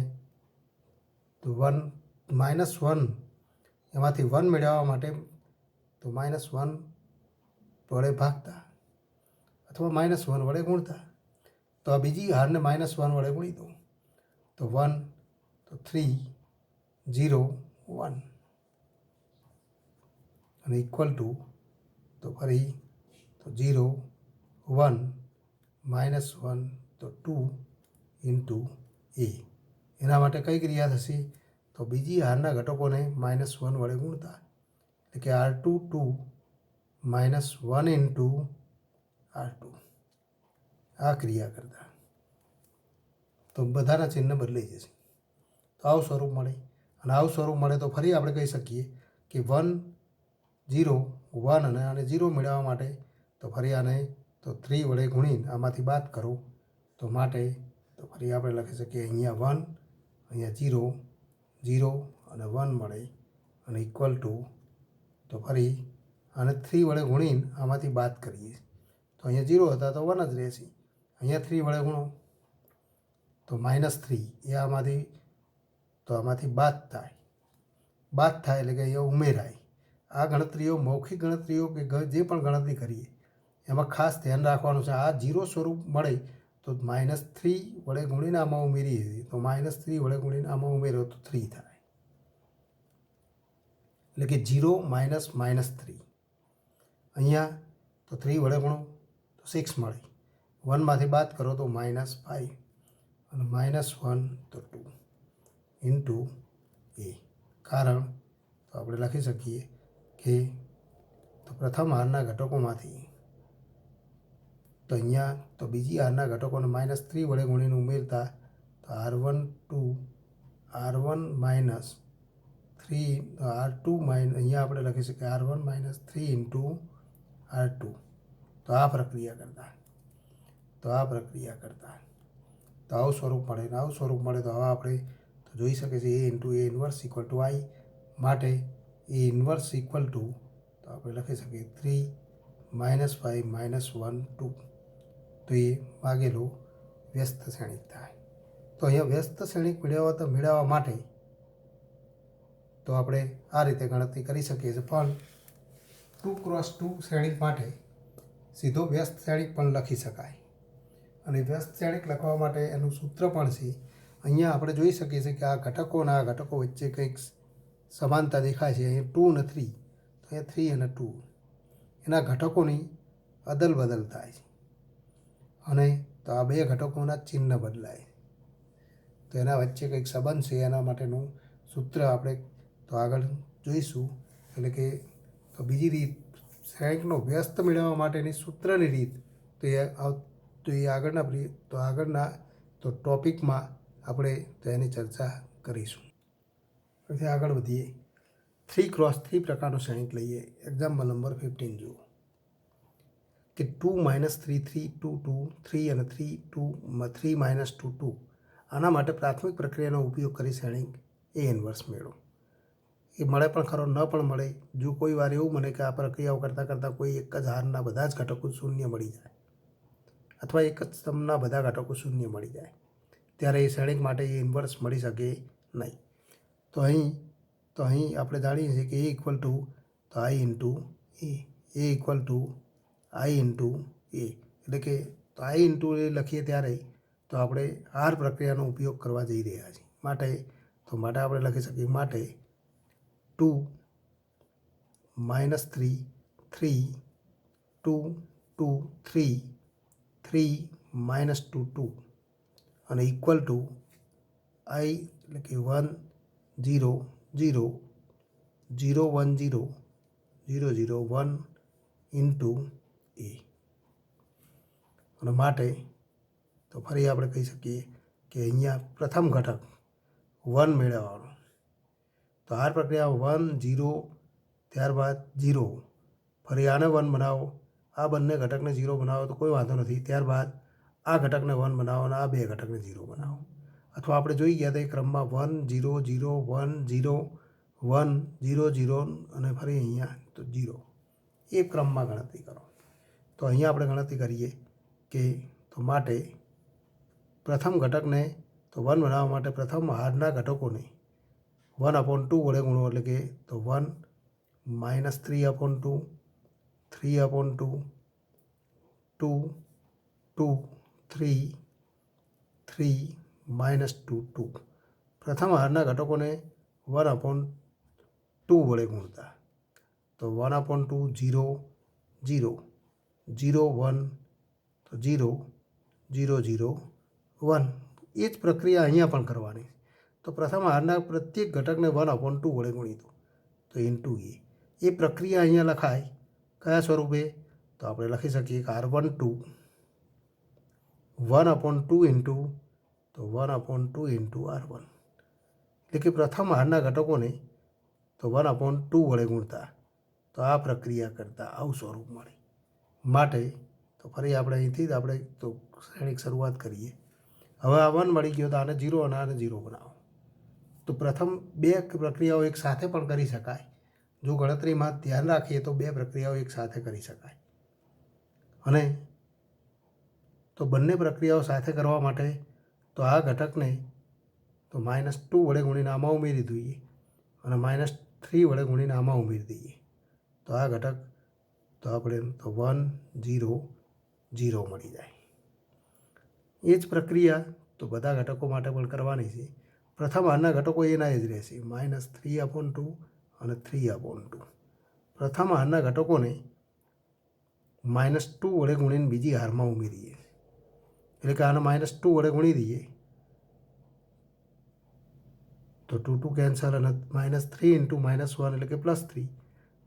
તો 1 -1 એમાંથી 1 મેળવવા માટે તો -1 વડે ભાગતા અથવા -1 વડે ગુણતા. તો આ બીજી હારને -1 વડે ગુણી દો તો 1 તો 3 0 1 અને ઇક્વલ ટુ તો ફરી તો 0 1 -1 તો 2 × એ. એના માટે કઈ ક્રિયા થશે તો બીજી હારના ઘટકોને -1 વડે ગુણતા એટલે કે R2 2 -1 × R2 આ ક્રિયા કરતા તો બધાના ચિહ્ન બદલાઈ જશે. તો આવું સ્વરૂપ મળે અને આવું સ્વરૂપ મળે તો ફરી આપણે કહી શકીએ કે 1 0 1 અને આને 0 મેળવવા માટે તો ફરી આને તો 3 વડે ગુણીને આમાંથી બાદ કરો તો માટે તો ફરી આપણે લખી શકીએ અહીંયા 1 અહીંયા 0 0 અને 1 મળે અને ઇક્વલ ટુ તો ફરી આને 3 વડે ગુણીને આમાંથી બાદ કરીએ તો અહીંયા 0 હતા તો 1 જ રહેશે. અહીંયા 3 વડે ગુણો તો -3 એ આમાંથી બાદ થાય એટલે કે અહીંયા ઉમેરાય. આ ગણતરીઓ મૌખિક ગણતરીઓ કે જે પણ ગણતરી કરીએ એમાં ખાસ ધ્યાન રાખવાનું છે. આ 0 સ્વરૂપ મળે તો -3 વડે ગુણીને આમાં ઉમેરીએ તો -3 વડે ગુણીને આમાં ઉમેરો તો 3 થાય એટલે કે 0 - -3. અહીંયા તો 3 વડે ગુણો તો 6 મળે, 1 માંથી બાદ કરો તો -5 અને -1 તો 2 × એ. કારણ તો આપણે લખી શકીએ કે તો પ્રથમ હારના ઘટકોમાંથી તો અહીંયા તો બીજી હારના ઘટકોને -3 વડે ગુણીને ઉમેરતા તો R1 2 R1 - 3 R2 અહીંયા આપણે લખી શકીએ R1 - 3 × R2 તો આ પ્રક્રિયા કરતા તો આવું સ્વરૂપ મળે ને આવું સ્વરૂપ મળે તો હવે આપણે તો જોઈ શકીએ છીએ A × A inverse equal to I માટે A ઇન્વર્સ ઇક્વલ ટુ તો આપણે લખી શકીએ 3 -5 -1 2 તો એ માગેલું વ્યસ્ત શ્રેણિક થાય. તો અહીંયા વ્યસ્ત શ્રેણિક મેળવવા માટે તો આપણે આ રીતે ગણતરી કરી શકીએ છીએ, પણ 2 × 2 શ્રેણિક માટે સીધો વ્યસ્ત શ્રેણિક પણ લખી શકાય અને વ્યસ્ત શ્રેણિક લખવા માટે એનું સૂત્ર પણ છે. અહીંયા આપણે જોઈ શકીએ છીએ કે આ ઘટકો વચ્ચે કંઈક સમાનતા દેખાય છે. અહીંયા 2 અને 3 તો અહીંયા 3 અને 2 એના ઘટકોની અદલ બદલ થાય છે અને તો આ બે ઘટકોના ચિહ્ન બદલાય તો એના વચ્ચે કંઈક સંબંધ છે. એના માટેનું સૂત્ર આપણે તો આગળ જોઈશું. એટલે કે તો બીજી રીત શ્રેણિકનો વ્યસ્ત મેળવવા માટેની સૂત્રની રીત તો એ આગળના ટોપિકમાં આપણે તેની ચર્ચા કરીશું. પછી આગળ વધીએ. 3 × 3 પ્રકારનું શ્રેણિક લઈએ. એક્ઝામ્પલ નંબર 15 જુઓ કે 2 - 3 3 2 2 3 અને 3 2 3 - 2 2. આના માટે પ્રાથમિક પ્રક્રિયાનો ઉપયોગ કરી શ્રેણિક A ઇન્વર્સ મેળવો. એ મળે પણ ખરો, ન પણ મળે. જો કોઈ વાર એવું બને કે આ પ્રક્રિયાઓ કરતાં કોઈ એક જ હારના બધા જ ઘટકો શૂન્ય મળી જાય અથવા એક જ સ્તંભના બધા ઘટકો શૂન્ય મળી જાય ત્યારે એ શ્રેણિક માટે એ ઇન્વર્સ મળી શકે નહીં. તો અહીં તો તો અહીં આપણે જાણીએ છીએ કે એ ઇક્વલ ટુ તો I into A equal to I into A એટલે કે તો આઈ ઇન્ટુ એ લખીએ ત્યારે તો આપણે આર પ્રક્રિયાનો ઉપયોગ કરવા જઈ રહ્યા છીએ માટે આપણે લખી શકીએ માટે 2 -3 3 2 2 3 3 -2 2 અને ઇક્વલ ટુ આઈ એટલે કે 1 0 0 0 1 0 0 0 1 ઇન્ટુ એ અને માટે તો ફરી આપણે કહી શકીએ કે અહીંયા પ્રથમ ઘટક 1 મેળવવાનો તો આ પ્રક્રિયા 1 0 ત્યારબાદ 0 ફરી આને 1 બનાવો આ બંને ઘટકને 0 બનાવો તો કોઈ વાંધો નથી ત્યારબાદ આ ઘટકને 1 બનાવો અને આ બે ઘટકને 0 બનાવો અથવા આપણે જોઈ ગયા તો એ ક્રમમાં 1 0 0 1 0 1 0 0 અને ફરી અહીંયા તો 0 એ ક્રમમાં ગણતરી કરો તો અહીંયા આપણે ગણતરી કરીએ કે તો માટે પ્રથમ ઘટકને તો 1 બનાવવા માટે પ્રથમ હારના ઘટકોને 1/2 વડે ગુણો એટલે કે તો 1 -3/2 3/2 2 2 3 3 -2 2 પ્રથમ હારના ઘટકોને 1/2 વડે ગુણતા તો 1/2 0 0 0 1 તો 0 0 0 1 એ જ પ્રક્રિયા અહીંયા પણ કરવાની તો પ્રથમ હારના પ્રત્યેક ઘટકને 1/2 વડે ગુણી દો તો ઇન્ટુ એ પ્રક્રિયા અહીંયા લખાય કયા સ્વરૂપે તો આપણે લખી શકીએ કે R12 1/2 ઇન્ટુ તો 1/2 ઇન્ટુ R1 એટલે કે પ્રથમ હારના ઘટકોને તો 1/2 વડે ગુણતા તો આ પ્રક્રિયા કરતાં આવું સ્વરૂપ મળે માટે તો ફરી આપણે અહીંથી જ આપણે તો શ્રેણીક શરૂઆત કરીએ હવે આ 1 મળી ગયો તો આને 0 અને આને 0 બનાવો તો પ્રથમ બે પ્રક્રિયાઓ એક સાથે પણ કરી શકાય જો ગણતરીમાં ધ્યાન રાખીએ તો બે પ્રક્રિયાઓ એક સાથે કરી શકાય અને તો બંને પ્રક્રિયાઓ સાથે કરવા માટે તો આ ઘટકને તો -2 વડે ગુણીને આમાં ઉમેરી દઈએ અને -3 વડે ગુણીને આમાં ઉમેરી દઈએ તો આ ઘટક તો આપણે તો 1 0 0 મળી જાય એ જ પ્રક્રિયા તો બધા ઘટકો માટે પણ કરવાની છે પ્રથમ હારના ઘટકો એના જ રહેશે -3/2 અને 3/2 પ્રથમ હારના ઘટકોને -2 વડે ગુણીને બીજી હારમાં ઉમેરીએ એટલે કે આને -2 વડે ગુણી દઈએ તો 2 2 કેન્સલ અને -3 ઇન્ટુ -1 એટલે કે +3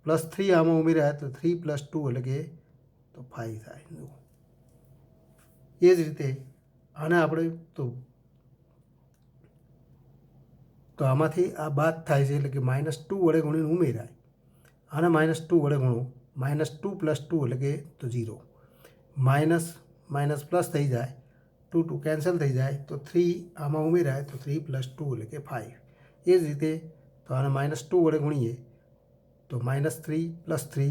+3 આમાં ઉમેર્યા તો 3 + 2 એટલે કે તો 5 થાય એ જ રીતે આને આપણે તો આમાંથી આ બાદ થાય છે એટલે કે -2 વડે ગુણીને ઉમેરાય આને -2 વડે ગુણો -2 + 2 એટલે કે તો 0 માઇનસ પ્લસ થઈ જાય 2 2 કેન્સલ થઈ જાય તો 3 આમાં ઉમેરાય તો 3 + 2 એટલે કે 5 એ જ રીતે તો આને -2 વડે ગુણીએ તો -3 + 3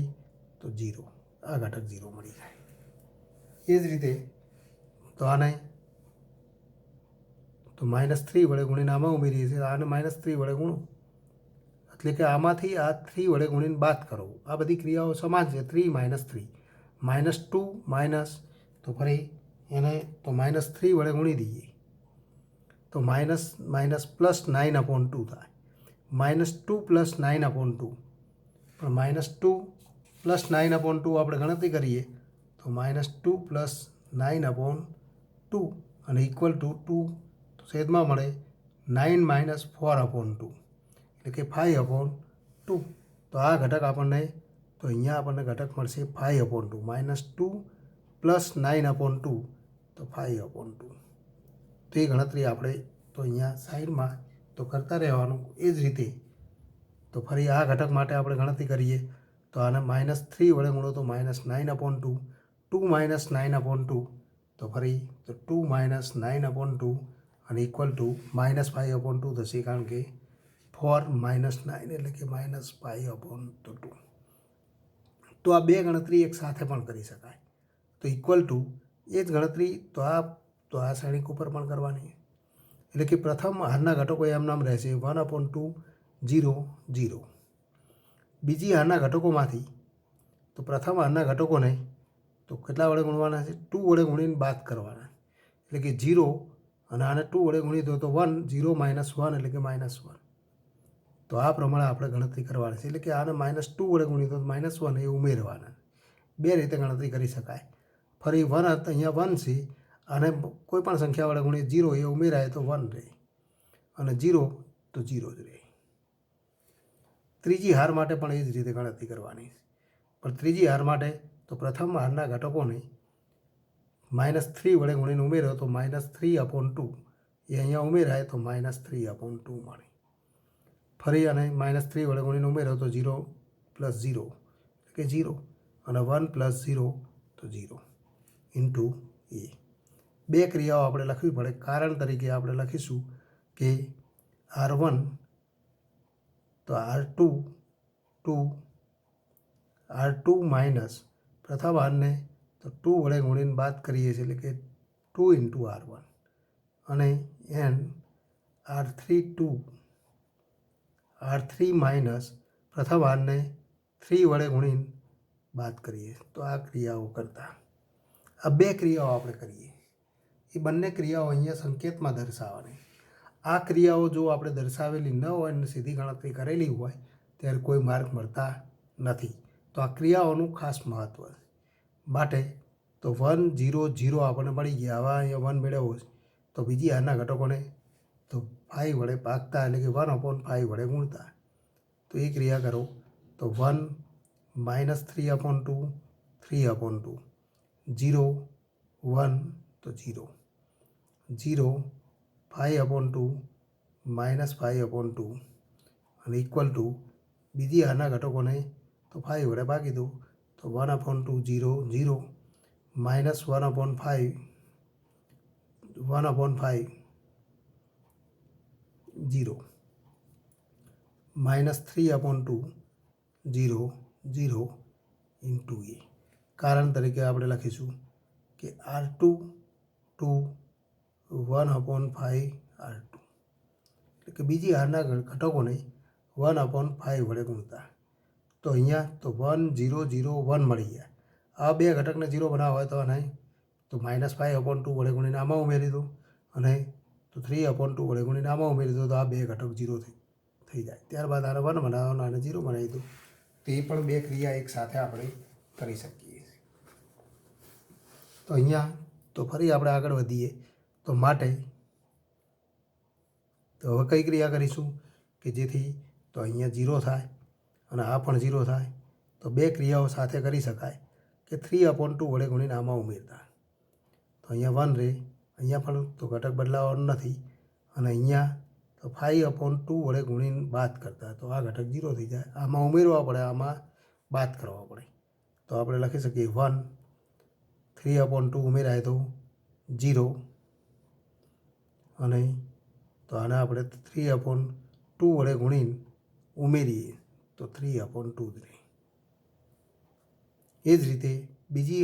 તો 0 આ ઘટક 0 મળી જાય એ જ રીતે તો આને તો -3 વડે ગુણીને આમાં ઉમેરીએ છીએ આને -3 વડે ગુણો એટલે કે આમાંથી આ 3 વડે ગુણીને બાદ કરો આ બધી ક્રિયાઓ સમાન છે 3 -3 -2 માઇનસ તો ફરી એને તો -3 વડે ગુણી દઈએ તો માઇનસ +9/2 થાય -2 + 9/2 પણ -2 + 9/2 આપણે ગણતરી કરીએ તો -2 + 9/2 અને ઇક્વલ ટુ 2 તો છેદમાં મળે 9 - 4/2 એટલે કે 5/2 તો આ ઘટક આપણને તો અહીંયા આપણને ઘટક મળશે 5/2 -2 + 9/2 તો 5/2 તો એ ગણતરી આપણે તો અહીંયા સાઈડમાં તો કરતા રહેવાનું એ જ રીતે તો ફરી આ ઘટક માટે આપણે ગણતરી કરીએ તો આને -3 વડે ગુણો તો -9/2 2 - 9/2 તો ફરી તો 2 - 9/2 અને ઇક્વલ ટુ -5/2 થશે કારણ કે 4 - 9 એટલે કે -5/2 તો આ બે ગણતરી એક સાથે પણ કરી શકાય તો ઇક્વલ ટુ એ જ ગણતરી તો આ શ્રેણીક ઉપર પણ કરવાની એટલે કે પ્રથમ હારના ઘટકો એમ નામ રહેશે 1/2 0 0 બીજી હારના ઘટકોમાંથી તો પ્રથમ હારના ઘટકોને તો કેટલા વડે ગુણવાના છે? 2 વડે ગુણીને બાદ કરવાના, એટલે કે 0 અને આને 2 વડે ગુણી દો તો 1, 0 - 1 એટલે કે -1. તો આ પ્રમાણે આપણે ગણતરી કરવાની છે, એટલે કે આને -2 વડે ગુણી દો તો -1 એ ઉમેરવાના. બે રીતે ગણતરી કરી શકાય. ફરી 1 અહીંયા 1 છે, અને કોઈ પણ સંખ્યા વડે ગુણીએ 0 એ ઉમેરાય તો 1 રહે, અને 0 તો 0 જ રહે. ત્રીજી હાર માટે પણ એ જ રીતે ગણતરી કરવાની છે, પણ ત્રીજી હાર માટે તો પ્રથમ હારના ઘટકોને -3 વડે ગુણીને ઉમેરો તો -3/2 એ અહીંયા ઉમેરાય તો -3/2 મળે. ફરી અને -3 વડે ગુણીને ઉમેરો તો 0 + 0 એટલે કે 0, અને 1 + 0 તો 0 ઇન્ટુ એ. બે ક્રિયાઓ આપણે લખવી પડે. કારણ તરીકે આપણે લખીશું કે R1 તો R2 માઇનસ પ્રથમ હારને તો 2 વડે ગુણીને બાદ કરીએ છીએ, એટલે કે 2 ઇન્ટુ R1, અને એન R3 માઇનસ પ્રથમ હારને 3 વડે ગુણીને બાદ કરીએ. તો આ ક્રિયાઓ કરતા આ બે ક્રિયાઓ આપણે કરીએ. એ બંને ક્રિયાઓ અહીંયા સંકેતમાં દર્શાવવાની. આ ક્રિયાઓ જો આપણે દર્શાવેલી ન હોય અને સીધી ગણતરી કરેલી હોય ત્યારે કોઈ માર્ક મળતા નથી. તો આ ક્રિયાઓનું ખાસ મહત્ત્વ છે. માટે તો 1 0 0 આપણને મળી ગયા. આવા અહીંયા 1 મેળવવો છે તો બીજી હારના ઘટકોને તો 5 વડે ભાગતા, એટલે કે 1/5 વડે ગુણતા. તો એ ક્રિયા કરો તો 1 -3/2 3/2, 0 1 તો 0 0 5/2 -5/2, અને ઇક્વલ ટુ બીજી હારના ઘટકોને તો 5 વડે ભાગી દો તો 1/2 0 0 -1/5 1/5 0 -3/2 0 0 ઇન્ટુ એ. કારણ તરીકે આપણે લખીશું કે R2 1/5 R2, એટલે કે બીજી હારના ઘટકોને 1/5 વડે ગુણતા. તો અહીંયા તો 1 0 0 1 મળી ગયા. આ બે ઘટકને 0 બનાવવા હોય તો નહીં તો -5/2 વડે ગુણીને આમાં ઉમેરી દો, અને તો 3/2 વડે ગુણીને આમાં ઉમેરી દો, તો આ બે ઘટક 0 થઈ જાય. ત્યારબાદ આને 1 બનાવવાનો, આને 0 બનાવી દો. તો એ પણ બે ક્રિયા એક સાથે આપણે કરી શકીએ. તો અહીંયા તો ફરી આપણે આગળ વધીએ. તો માટે તો હવે કઈ ક્રિયા કરીશું કે જેથી તો અહીંયા 0 થાય અને આ પણ 0 થાય. તો બે ક્રિયાઓ સાથે કરી શકાય કે 3/2 વડે ગુણીને આમાં ઉમેરતા. તો અહીંયા 1 રહે, અહીંયા પણ તો ઘટક બદલાવાનો નથી, અને અહીંયા તો 5/2 વડે ગુણીને બાદ કરતા. તો આ ઘટક 0 થઈ જાય. આમાં ઉમેરવા પડે, આમાં બાદ કરવા પડે. તો આપણે લખી શકીએ 1 3/2 ઉમેરાય તો 0, અને તો આને આપણે 3/2 વડે ગુણીને ઉમેરીએ તો 3/2 જ રહે. એ જ રીતે બીજી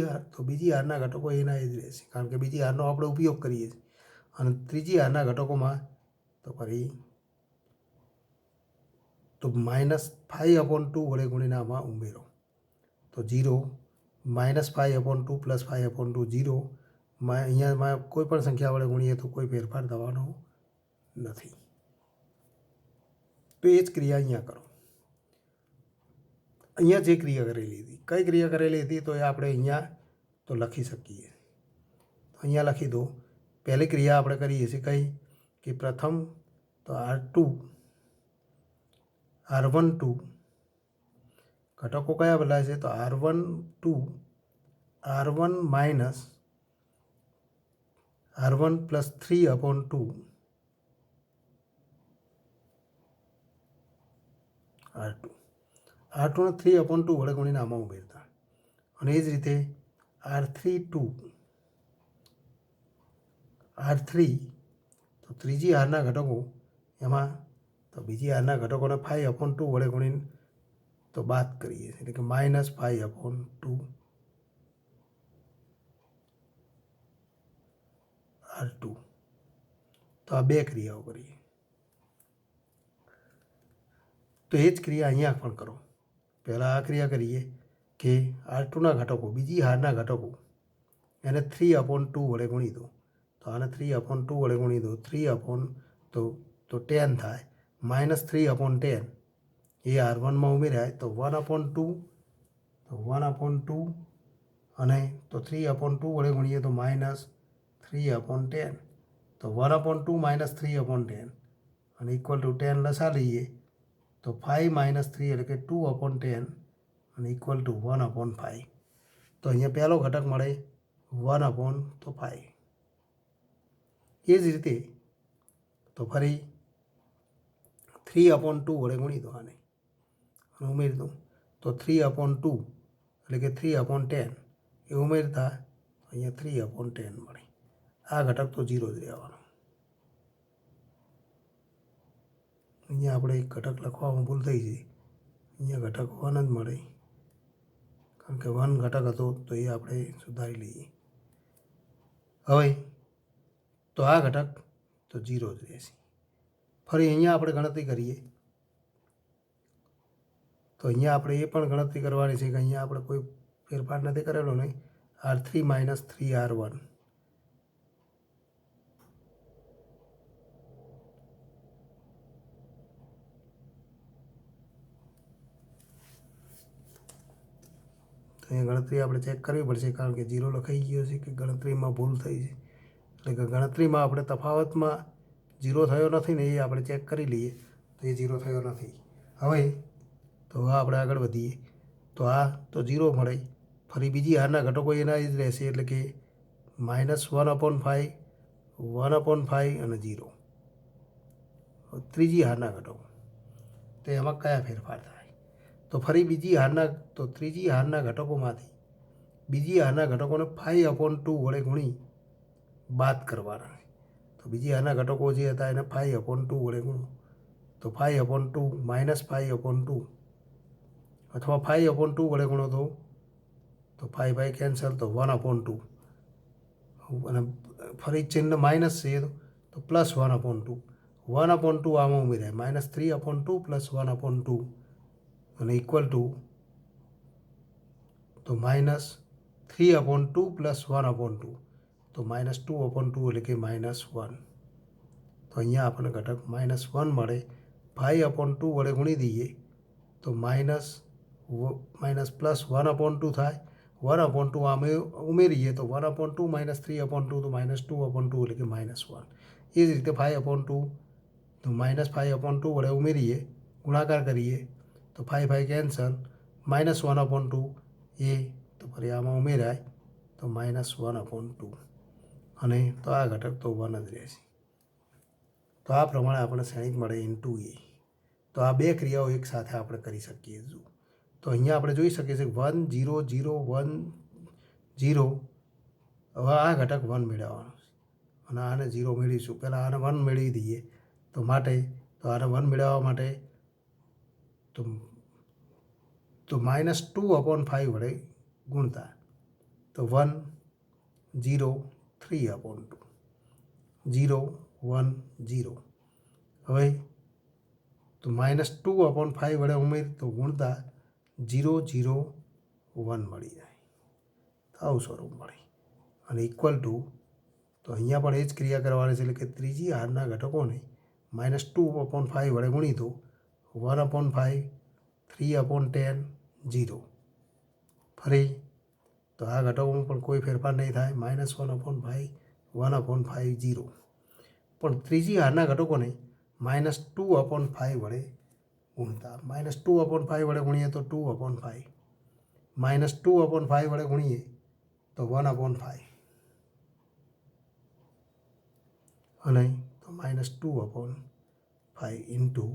હારના ઘટકો એના એ જ રહેશે, કારણ કે બીજી હારનો આપણે ઉપયોગ કરીએ છીએ. અને ત્રીજી હારના ઘટકોમાં તો ફરી તો -5/2 વડે ગુણીને આમાં ઉમેરો તો 0 -5/2 + 5/2 0. અહીંયા કોઈ પણ સંખ્યા વડે ગુણીએ તો કોઈ ફેરફાર થવાનો નથી. તો એ જ ક્રિયા અહીંયા કરો. અહીંયા જે ક્રિયા કરેલી હતી, કઈ ક્રિયા કરેલી હતી તો એ આપણે અહીંયા તો લખી શકીએ. અહીંયા લખી દો. પહેલી ક્રિયા આપણે કરીએ છીએ કઈ કે પ્રથમ તો R12 ઘટકો કયા બદલાય છે તો R1 માઇનસ R1 + 3/2 R2 ને 3/2 વડે ગુણીને આમાં ઉમેરતા. અને એ જ રીતે R3 તો ત્રીજી હારના ઘટકો એમાં તો બીજી હારના ઘટકોને 5/2 વડે ગુણીને તો બાદ કરીએ, એટલે કે -5/2 R2. તો આ બે ક્રિયાઓ કરીએ. તો એ જ ક્રિયા અહીંયા પણ કરો. પહેલાં આ ક્રિયા કરીએ કે R2ના ઘટકો, બીજી હારના ઘટકો, એને 3/2 વડે ગુણી દો. તો આને 3/2 વડે ગુણી દો. 3 તો 10 થાય. -3/10 એ R1માં ઉમેરાય તો 1/2, તો 1/2 અને તો 3/2 વડે ગુણીએ તો -3/10, તો 1/2 - 3/10 અને ઇક્વલ ટુ 10 લસા લઈએ તો 5 - 3 એટલે કે 2/10 અને ઇક્વલ ટુ 1/5. તો અહીંયા પહેલો ઘટક મળે 1/5. એ જ રીતે તો ફરી 3/2 વડે ગુણી દો આને અને ઉમેરી દો તો 3/2 એટલે કે 3/10 એ ઉમેરતા અહીંયા 3/10 મળે. આ ઘટક તો 0 જ રહેવાનો. અહીંયા આપણે એક ઘટક લખવામાં ભૂલ થઈ છે. અહીંયા ઘટક 1 જ મળે, કારણ કે 1 ઘટક હતો તો એ આપણે સુધારી લઈએ. હવે તો આ ઘટક તો 0 જ રહેશે. ફરી અહીંયા આપણે ગણતરી કરીએ તો અહીંયા આપણે એ પણ ગણતરી કરવાની છે કે અહીંયા આપણે કોઈ ફેરફાર નથી કરેલો નહીં. R3 - 3R1 તો અહીંયા ગણતરી આપણે ચેક કરવી પડશે, કારણ કે 0 લખાઈ ગયો છે કે ગણતરીમાં ભૂલ થઈ છે. એટલે કે ગણતરીમાં આપણે તફાવતમાં 0 થયો નથી ને એ આપણે ચેક કરી લઈએ તો એ 0 થયો નથી. હવે તો આપણે આગળ વધીએ તો આ તો 0 મળે. ફરી બીજી હારના ઘટકો એના જ રહેશે, એટલે કે -1/5, 1/5 અને 0. ત્રીજી હારના ઘટકો તો એમાં કયા ફેરફાર થાય? તો ફરી ત્રીજી હારના ઘટકોમાંથી બીજી હારના ઘટકોને 5/2 વડે ગુણી બાદ કરવાના. તો બીજી હારના ઘટકો જે હતા એને 5/2 વડે ગુણો તો 5/2 -5/2 અથવા 5/2 વડે ગુણો તો 5 કેન્સલ, તો 1/2 અને ફરી ચિહ્ન માઇનસ છે તો +1/2. 1/2 આમાં ઉમેરાય, -3/2 + 1/2 અને ઇક્વલ ટુ તો -3/2 + 1/2 તો -2/2 એટલે કે -1. તો અહીંયા આપણને ઘટક -1 મળે. 5/2 વડે ગુણી દઈએ તો +1/2 થાય. 1/2 આમે ઉમેરીએ તો 1/2 - 3/2 તો -2/2 એટલે કે -1. એ જ રીતે 5/2 તો -5/2 વડે ઉમેરીએ, ગુણાકાર કરીએ તો 5 કેન્સલ, -1/2 એ તો ફરી આમાં ઉમેરાય તો -1/2 અને તો આ ઘટક તો 1 જ રહેશે. તો આ પ્રમાણે આપણે શ્રેણિક મળે × A. તો આ બે ક્રિયાઓ એક સાથે આપણે કરી શકીએ. તો અહીંયા આપણે જોઈ શકીએ છીએ 1 0 0 1 0. હવે આ ઘટક 1 મેળવવાનો છે અને આને 0 મેળવીશું. પહેલાં આને 1 મેળવી દઈએ તો આને 1 મેળવવા માટે તો -2/5 વડે ગુણતા તો 1 0 3/2 0 1 0. હવે તો -2/5 વડે ઉમેર તો ગુણતા 0 0 1 મળી જાય. તો આવું સ્વરૂપ મળે અને ઇક્વલ ટુ તો અહીંયા પણ એ જ ક્રિયા કરવાની છે, એટલે કે ત્રીજી હારના ઘટકોને -2/5 વડે ગુણી દો. 1/5 3/10 0. ફરી તો આ ઘટકોમાં પણ કોઈ ફેરફાર નહીં થાય. -1/5 1/5 0. પણ ત્રીજી હારના ઘટકોને -2/5 વડે ગુણતા. -2/5 વડે ગુણીએ તો 2/5, -2/5 વડે ગુણીએ તો 1/5 અને તો -2/5 ઇન્ટુ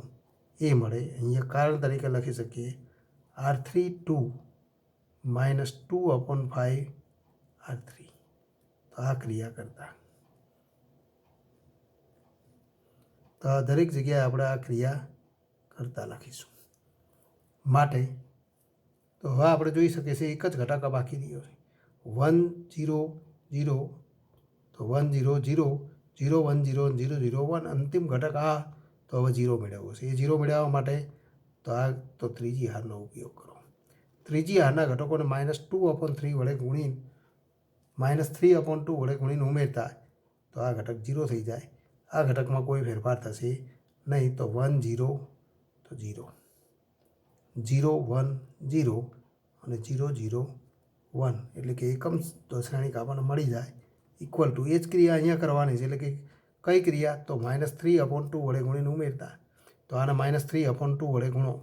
એ મળે. અહીંયા કારણ તરીકે લખી શકીએ R3 2 -2/5 R3. તો આ ક્રિયા કરતા તો દરેક જગ્યાએ આપણે આ ક્રિયા કરતા લખીશું. માટે તો હવે આપણે જોઈ શકીએ છીએ એક જ ઘટક બાકી રહ્યો છે. 1 0 0 તો 1 0 0 0 1 0 0 0 1. અંતિમ ઘટક આ તો હવે 0 મેળવવો છે. એ 0 મેળવવા માટે તો ત્રીજી હારનો ઉપયોગ કરો. ત્રીજી હારના ઘટકોને -2/3 વડે ગુણીને -3/2 વડે ગુણીને ઉમેરતા તો આ ઘટક 0 થઈ જાય. આ ઘટકમાં કોઈ ફેરફાર થશે નહીં. તો 1 0 તો 0 0 1 0 અને 0 0 1 એટલે કે એકમ શ્રેણિક આપણને મળી જાય. ઇક્વલ ટુ એ જ ક્રિયા અહીંયા કરવાની છે. એટલે કે કઈ ક્રિયા? તો -3/2 વડે ગુણીને ઉમેરતા. તો આને -3/2 વડે ગુણો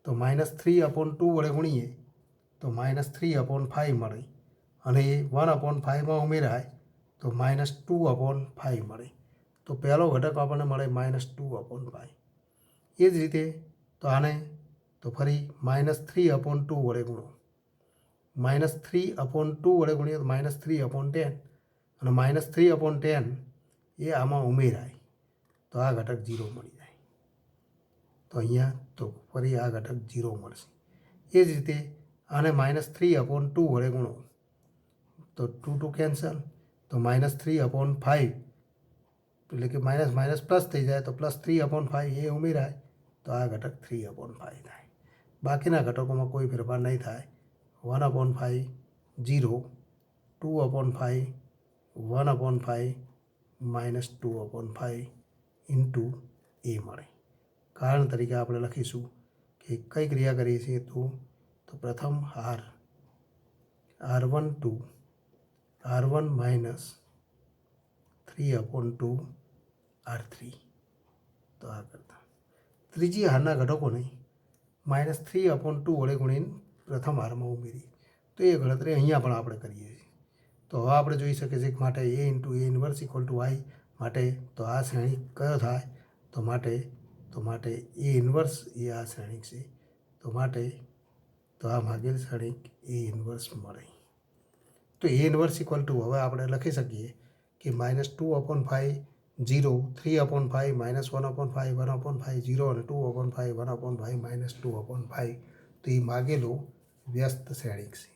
તો -3/2 વડે ગુણીએ તો -3/5 મળે અને એ 1/5માં ઉમેરાય તો -2/5 મળે. તો પહેલો ઘટક આપણને મળે -2/5. એ જ રીતે તો આને તો ફરી -3/2 વડે ગુણો. -3/2 વડે ગુણીએ તો -3/10 અને -3/10 એ આમાં ઉમેરાય તો આ ઘટક 0 મળી જાય. તો અહીંયા તો ફરી આ ઘટક 0 મળશે. એ જ રીતે આને -3/2 વડે ગુણો તો 2 કેન્સલ તો -3/5 એટલે કે માઇનસ પ્લસ થઈ જાય તો +3/5 એ ઉમેરાય તો આ ઘટક 3/5 થાય. બાકીના ઘટકોમાં કોઈ ફેરફાર નહીં થાય. 1/5 0 2/5 1/5 -2/5 ઇન્ટુ એ મળે. કારણ તરીકે આપણે લખીશું કે કઈ ક્રિયા કરીએ છીએ તો પ્રથમ R12 R1 -3/2 R3. તો આ કરતા ત્રીજી હારના ઘટકોને -3/2 વડે ગુણીને પ્રથમ હારમાં ઉમેરી તો એ ગણતરી અહીંયા પણ આપણે કરીએ છીએ. તો હવે આપણે જોઈ શકીએ છીએ કે માટે A × A ઇન્વર્સ = I માટે તો આ શ્રેણિક કયો થાય? તો માટે A ઇન્વર્સ એ આ શ્રેણિક છે. તો આ ભાગેલ શ્રેણિક A ઇન્વર્સ મળે. તો A ઇન્વર્સ = હવે આપણે લખી શકીએ કે -2/5 0 3/5 -1/5 1/5 0 અને 2/5 1/5 -2/5. તો એ માગેલો વ્યસ્ત શ્રેણિક છે.